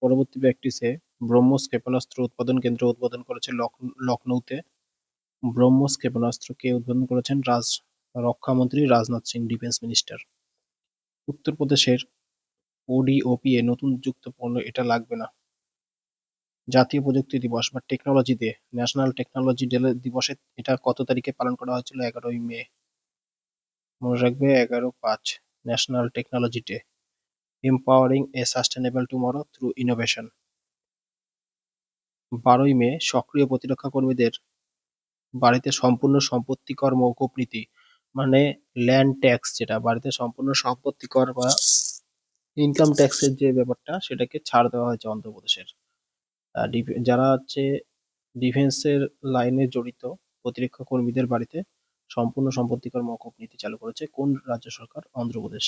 পরবর্তী প্র্যাকটিসে ব্রহ্মস ক্ষেপণাস্ত্র উৎপাদন কেন্দ্র উদ্বোধন করেছে লখনৌতে। ব্রহ্মস ক্ষেপণাস্ত্র কে উদ্বোধন করেছেন? রক্ষামন্ত্রী রাজনাথ সিং, ডিফেন্স মিনিস্টার। উত্তরপ্রদেশের ওডিওপিএ নতুন যুক্ত পণ্য এটা লাগবে না। জাতীয় প্রযুক্তি দিবস বা technology day, national technology day দিবসে এটা কত তারিখে পালন করা হয়েছিল? 11ই মে। মনে রাখবে 11/5, national technology day. Empowering a sustainable tomorrow through innovation. 12ই মে সক্রিয় প্রতিরক্ষা কর্মীদের বাড়িতে সম্পূর্ণ সম্পত্তি কর মওকুফ নীতি, মানে ল্যান্ড ট্যাক্স, যেটা বাড়িতে সম্পূর্ণ সম্পত্তি কর বা ইনকাম ট্যাক্সের যে ব্যাপারটা সেটাকে ছাড় দেওয়া হয়েছে অন্ধ্রপ্রদেশের। যারা হচ্ছে ডিফেন্সের লাইনে জড়িত প্রতিরক্ষা কর্মীদের বাড়িতে সম্পূর্ণ সম্পত্তি কর মওকুফ নীতি চালু করেছে কোন রাজ্য সরকার? অন্ধ্রপ্রদেশ।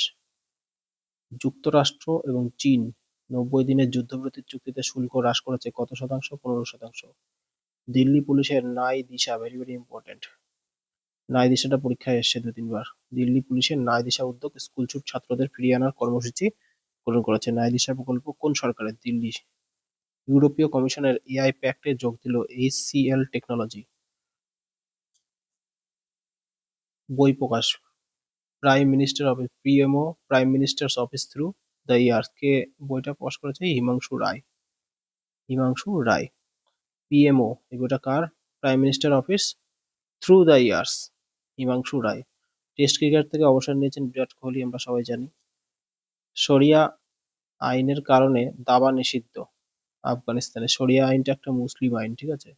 যুক্তরাষ্ট্র এবং চীন 90 দিনের যুদ্ধবিরতির চুক্তিতে শুল্ক হ্রাস করেছে কত শতাংশ? 15%। দিল্লি পুলিশের ন্যায় দিশা, ভেরি ভেরি ইম্পর্টেন্ট, ন্যায় দিশাটা পরীক্ষায় এসছে 2-3 বার। দিল্লি পুলিশের ন্যায় দিশা উদ্যোগ স্কুলছুট ছাত্রদের ফিরিয়ে আনার কর্মসূচি গ্রহণ করেছে। ন্যায় দিশা প্রকল্প কোন সরকারের? দিল্লি। ইউরোপীয় কমিশনের এআই প্যাক্টে যোগ দিল এইচসিএল টেকনোলজি। বই প্রকাশ, prime minister office, PMO, prime minister's office through the years. কে বইটা প্রকাশ করেছে? হিমাংশু রায়। হিমাংশু রায়। পিএমও, এই বইটা কার? Prime minister office through the years, Himanshu Roy. Test cricket থেকে অবসর নিয়েছেন বিরাট কোহলি, আমরা সবাই জানি। শরিয়া আইনের কারণে দাবা নিষিদ্ধ আফগানিস্তানে। শরিয়া আইনটা একটা মুসলিম আইন, ঠিক আছে।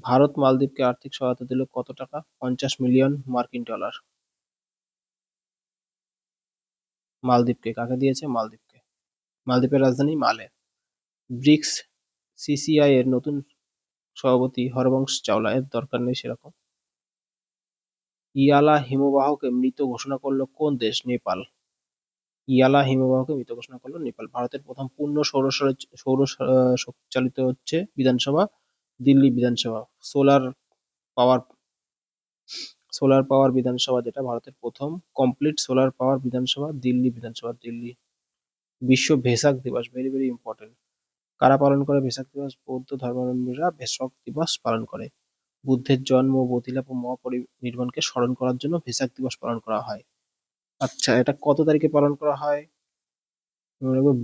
ভারত মালদ্বীপকে আর্থিক সহায়তা দিল কত টাকা? 50 মিলিয়ন মার্কিন ডলার। মালদ্বীপকে, কাকে দিয়েছে? মালদ্বীপকে। মালদ্বীপের রাজধানী মালে। ব্রিক্স সিসিআই এর নতুন সভাপতি হরবংশ চাওলা, এর দরকার নেই সেরকম। ইয়ালা হিমবাহকে মৃত ঘোষণা করলো কোন দেশ? নেপাল। ইয়ালা হিমবাহকে মৃত ঘোষণা করলো নেপাল। ভারতের প্রথম পূর্ণ সৌর শক্তি চালিত হচ্ছে বিধানসভা, দিল্লি বিধানসভা। সোলার পাওয়ার সোলার পাওয়ার বিধানসভা, যেটা ভারতের প্রথম কমপ্লিট সোলার পাওয়ার বিধানসভা, দিল্লি বিধানসভা, দিল্লি। বিশ্ব ভেসাক দিবস, ভেরি ভেরি ইম্পর্টেন্ট। কারা পালন করে ভেসাক দিবস? বৌদ্ধ ধর্মাবলম্বীরা ভেসাক দিবস পালন করে। বুদ্ধের জন্ম, বতিলাভ ও মহাপরিনির্বাণকে স্মরণ করার জন্য ভেসাক দিবস পালন করা হয়। আচ্ছা, এটা কত তারিখে পালন করা হয়?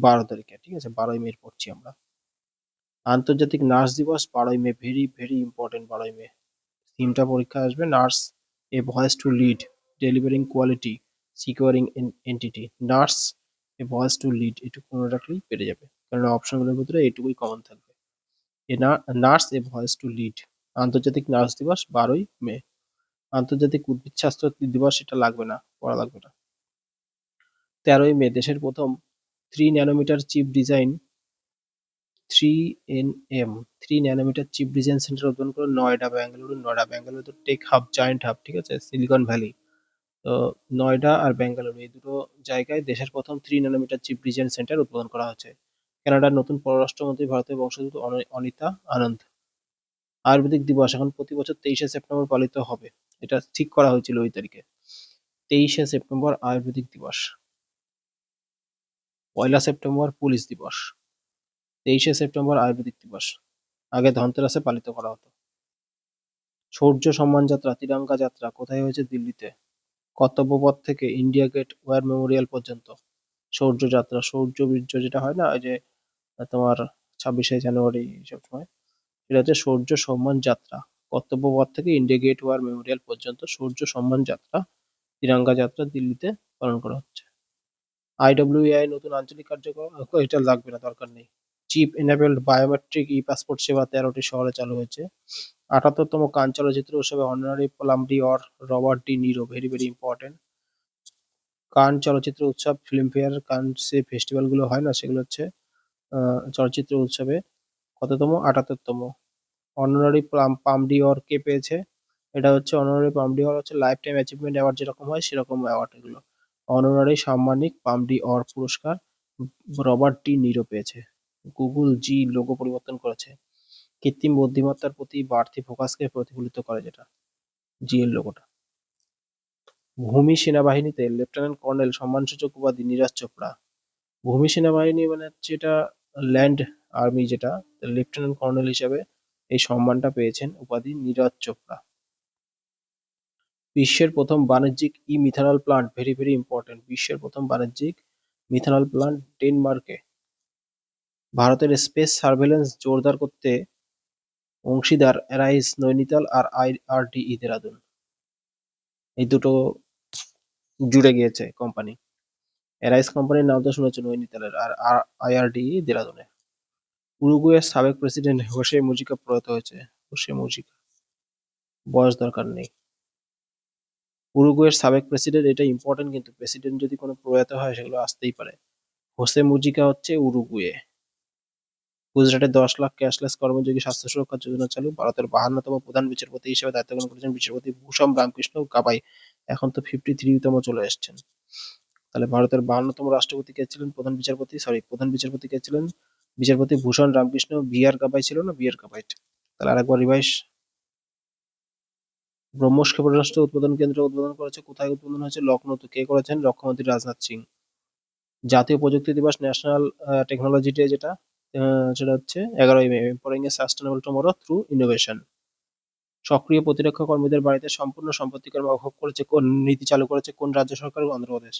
12 তারিখে, ঠিক আছে। 12ই মে পড়ছি আমরা। আন্তর্জাতিক নার্স দিবস 12ই মে, ভেরি ভেরি ইম্পর্টেন্ট। 12ই মে থিমটা পরীক্ষা আসবে, nurse A voice to lead, delivering quality, securing entity. Nurse A voice to lead, এটুকু মনে রাখলেই পেরে যাবে, কারণ অপশনগুলোর ভিতরে এটুকুই কমন থাকবে। A nurse A voice to lead. আন্তর্জাতিক নার্স দিবস 12ই মে। আন্তর্জাতিক উদ্ভিদ স্বাস্থ্য দিবস, এটা লাগবে না, পড়া লাগবে না। 13ই মে দেশের প্রথম 3 nanometre chip design, 3 nanometre chip design centre উদ্বোধন করে নয়ডা, বেঙ্গালুরু। বেঙ্গালুরু তো টেক হাব, জায়ান্ট হাব, ঠিক আছে, সিলিকন ভ্যালি। তো নয়ডা আর বেঙ্গালুরু, এই দুটো জায়গায় দেশের প্রথম 3 ন্যানোমিটার চিপ ডিজাইন সেন্টার উদ্বোধন করা হয়েছে। কানাডার নতুন পররাষ্ট্রমন্ত্রী ভারতের বংশোদ্ভূত অনিতা আনন্দ। আয়ুর্বেদিক দিবস এখন প্রতি বছর 23শে সেপ্টেম্বর পালিত হবে, এটা ঠিক করা হয়েছিল ওই তারিখে। 23শে সেপ্টেম্বর আয়ুর্বেদিক দিবস। 1লা সেপ্টেম্বর পুলিশ দিবস। 23শে সেপ্টেম্বর আয়ুর্বেদিক দিবস। আগে ধনতেরাসে পালিত করা হতো। শৌর্য সম্মান যাত্রা, তিরঙ্গা যাত্রা কোথায় হয়েছে? দিল্লিতে। কর্তব্যপথ থেকে ইন্ডিয়া গেট ওয়ার মেমোরিয়াল পর্যন্ত শৌর্য যাত্রা, শৌর্য বীর্য যেটা হয় না, ওই যে তোমার 26শে জানুয়ারি সব সময়, এটা হচ্ছে শৌর্য সম্মান যাত্রা। কর্তব্যপথ থেকে ইন্ডিয়া গেট ওয়ার মেমোরিয়াল পর্যন্ত শৌর্য সম্মান যাত্রা, তিরঙ্গা যাত্রা দিল্লিতে পালন করা হচ্ছে। আইডব্লিউএআই নতুন আঞ্চলিক কার্যক্রম, এটা লাগবে না, দরকার নেই। চিপ এনেবেলড বায়োমেট্রিক ই পাসপোর্ট সেবা 13টি শহরে চালু হয়েছে। 78তম কান চলচ্চিত্র উৎসবে honorary plum or Robert De Nero, very very important. কান চলচ্চিত্র উৎসব, ফিল্মফেয়ার, কান যে ফেস্টিভ্যাল গুলো হয় না, সেগুলো হচ্ছে চলচ্চিত্র উৎসবে কততম? 78তম। অনারারি পাম ডি অর কে পেয়েছে? এটা হচ্ছে অনারারি পাম ডি অর হচ্ছে লাইফ টাইম অ্যাচিভমেন্ট অ্যাওয়ার্ড যেরকম হয় সেরকম অ্যাওয়ার্ড এগুলো। অনারারি সাম্মানিক পাম ডি অর পুরস্কার রবার্ট ডি নিরো পেয়েছে। গুগল জি লোগো পরিবর্তন করেছে। কৃত্রিম বুদ্ধিমত্তার প্রতি বাড়তি ফোকাসকে প্রতিফলিত করে, যেটা জি এর লোগোটা। ভূমি সেনাবাহিনীতে লেফটেন্যান্ট কর্নেল সম্মানসূচক উপাধি নীরাজ চোপড়া। ভূমি সেনাবাহিনী মানে হচ্ছে এটা ল্যান্ড আর্মি, যেটা লেফটেন্যান্ট কর্নেল হিসেবে এই সম্মানটা পেয়েছেন উপাধি নীরজ চোপড়া। বিশ্বের প্রথম বাণিজ্যিক methanol plant, very very important, বিশ্বের প্রথম বাণিজ্যিক মিথানল প্লান্ট ডেনমার্কে। ভারতের স্পেস সার্ভেলেন্স জোরদার করতে অংশীদার এরাইস নৈনিতাল আর আইআরডিই দেরাদুন, এই দুটো জুড়ে গিয়েছে কোম্পানি। এরাইস কোম্পানির নাম তো শুনেছো নৈনিতালের, আর আইআরডিই দেরাদুনের। উরুগুয়ের সাবেক প্রেসিডেন্ট হোসে মুজিকা প্রয়াত হয়েছে। হোসে মুজিকা, বয়স দরকার নেই। উরুগুয়ের সাবেক প্রেসিডেন্ট, এটা ইম্পর্টেন্ট, কিন্তু প্রেসিডেন্ট যদি কোনো প্রয়াত হয় সেগুলো আসতেই পারে। হোসে মুজিকা হচ্ছে উরুগুয়ে। গুজরাটে 10 লাখ ক্যাশলেস কর্মযোগী স্বাস্থ্য সুরক্ষা যোজনা চালু। ভারতের 52তম প্রধান বিচারপতি হিসেবে দায়িত্ব গ্রহণ করেছেন বিচারপতি ভূষম রামকৃষ্ণ গাবাই। এখন তো 53তম চলে এসেছেন। তাহলে ভারতের 52তম রাষ্ট্রপতি কে ছিলেন? প্রধান বিচারপতি কে ছিলেন? বিচারপতি ভূষণ রামকৃষ্ণ বিআর গাবাই ছিল না, বিআর গাবাই। তাহলে আরেকবার রিভাইস। ব্রহ্মস ক্ষেপণাস্ত্র উৎপাদন কেন্দ্র উদ্বোধন করেছে। কোথায় উদ্বোধন হয়েছে? লখনৌতে। কে করেছেন? রক্ষামন্ত্রী রাজনাথ সিং। জাতীয় প্রযুক্তি দিবস, ন্যাশনাল টেকনোলজি ডে, যেটা সেটা হচ্ছে 11ই May. Empowering a sustainable tomorrow through innovation. সক্রিয় প্রতিরক্ষা কর্মীদের বাড়িতে সম্পূর্ণ সম্পত্তিকর মওকুফ করেছে কোন নীতি চালু করেছে কোন রাজ্য সরকার? অন্ধ্রপ্রদেশ।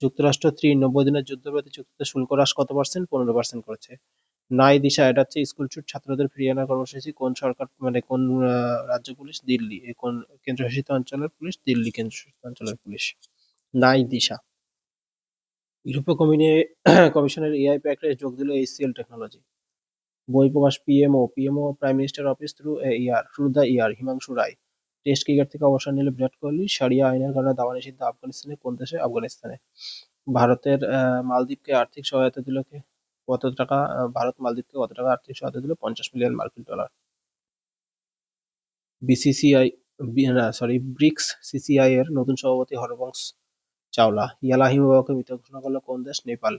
যুক্তরাষ্ট্র 90 দিনের যুদ্ধবিরতি চুক্তিতে শুল্ক হ্রাস কত পার্সেন্ট? 15% করেছে। নাই দিশা, এটা হচ্ছে স্কুল ছুট ছাত্রদের ফিরিয়ে আনার কর্মসূচি। কোন সরকার মানে কোন রাজ্য পুলিশ? দিল্লি। কোন কেন্দ্রশাসিত অঞ্চলের পুলিশ? দিল্লি কেন্দ্রশাসিত অঞ্চলের পুলিশ। নাই দিশা। ইউরোপীয় কমিশনের এআই প্যাকেজে যোগ দিল এইচসিএল টেকনোলজি। বই প্রকাশ PMO prime minister office through the year, Himanshu Roy. Test cricket থেকে অবসর নিলে বিরাট কোহলি। সারিয়া আইনের কারণে দাবা নিষিদ্ধ আফগানিস্তানে। কোন দেশে? আফগানিস্তানে। ভারতের মালদ্বীপকে আর্থিক সহায়তা দিল কে? কত টাকা? ভারত মালদ্বীপকে কত টাকা আর্থিক সহায়তা দিল? 50 মিলিয়ন মার্কিন ডলার। বিসিসিআই, ব্রিক্স সিসিআই এর নতুন সভাপতি হরবংশ চাওলা। ইয়ালা হিমবাহকে মৃত ঘোষণা করলো কোন দেশ? নেপাল।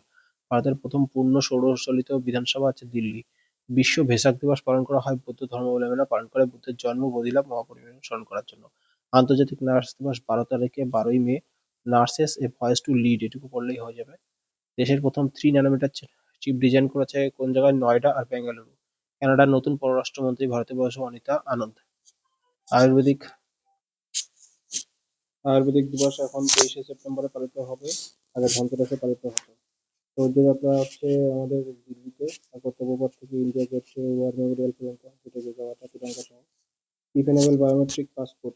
ভারতের প্রথম পূর্ণ সৌরচালিত বিধানসভা আছে দিল্লি। বিশ্ব ভেসাক দিবস পালন করা হয় বৌদ্ধ ধর্মাবলম্বীরা পালন করে বুদ্ধের জন্ম, বোধিলাভ, মহাপরিনির্বাণ স্মরণ করার জন্য। আন্তর্জাতিক নার্স দিবস 12 তারিখে, 12ই May. Nurses a voice to lead, এটুকু পড়লেই হয়ে যাবে। দেশের প্রথম 3 ন্যানোমিটার চিপ ডিজাইন করেছে কোন জায়গায়? নয়ডা আর বেঙ্গালুরু। কানাডার নতুন পররাষ্ট্রমন্ত্রী ভারতে বয়স অনিতা আনন্দ। আয়ুর্বেদিক আয়ুর্বেদিক দিবস এখন 23শে সেপ্টেম্বরে পালিত হবে, আগে ধনতেরাসে পালিত হতো। রথযাত্রা হচ্ছে আমাদের দিল্লিতে, কর্তব্য পথ থেকে ইন্ডিয়া গেট ওয়ার মেমোরিয়াল পর্যন্ত হেঁটে যে যাওয়াটা তিরঙ্গা সহ। Chip biometric passport.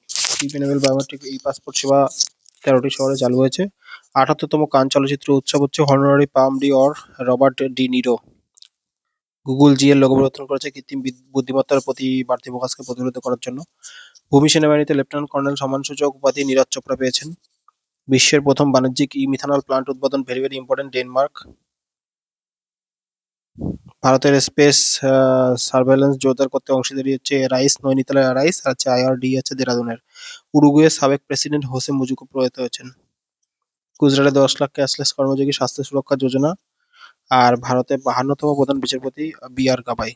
বায়োমেট্রিক এই পাসপোর্ট সেবা 13টি শহরে চালু হয়েছে। 78তম কান চলচ্চিত্র উৎসব হচ্ছে honorary Palme d'Or Robert De Niro. Google G এর লোগো পরিবর্তন করেছে কৃত্রিম বুদ্ধিমত্তার প্রতি বাড়তি ফোকাসকে প্রতিরোধ করার জন্য। ভূমি সেনাবাহিনীতে লেফটেন্যান্ট কর্নেল সম্মানসূচক উপাধি নীরজ চোপড়া পেয়েছেন। বিশ্বের প্রথম বাণিজ্যিক মিথানল প্লান্ট উদ্বোধন, ভেরি ভেরি ইম্পর্টেন্ট, ডেনমার্ক। ভারতের স্পেস সার্ভেলেন্স জোরদার করতে অংশীদারি হচ্ছে রাইস, নৈনিতালের রাইস, আর হচ্ছে আইআরডি আছে দেরাদুনের। উরুগুয়ের সাবেক প্রেসিডেন্ট হোসে মুজিকো প্রয়াত হয়েছেন। গুজরাটে 10 লাখ ক্যাশলেস কর্মযোগী স্বাস্থ্য সুরক্ষা যোজনা। আর ভারতের 52তম প্রধান বিচারপতি বিআর গাবাই।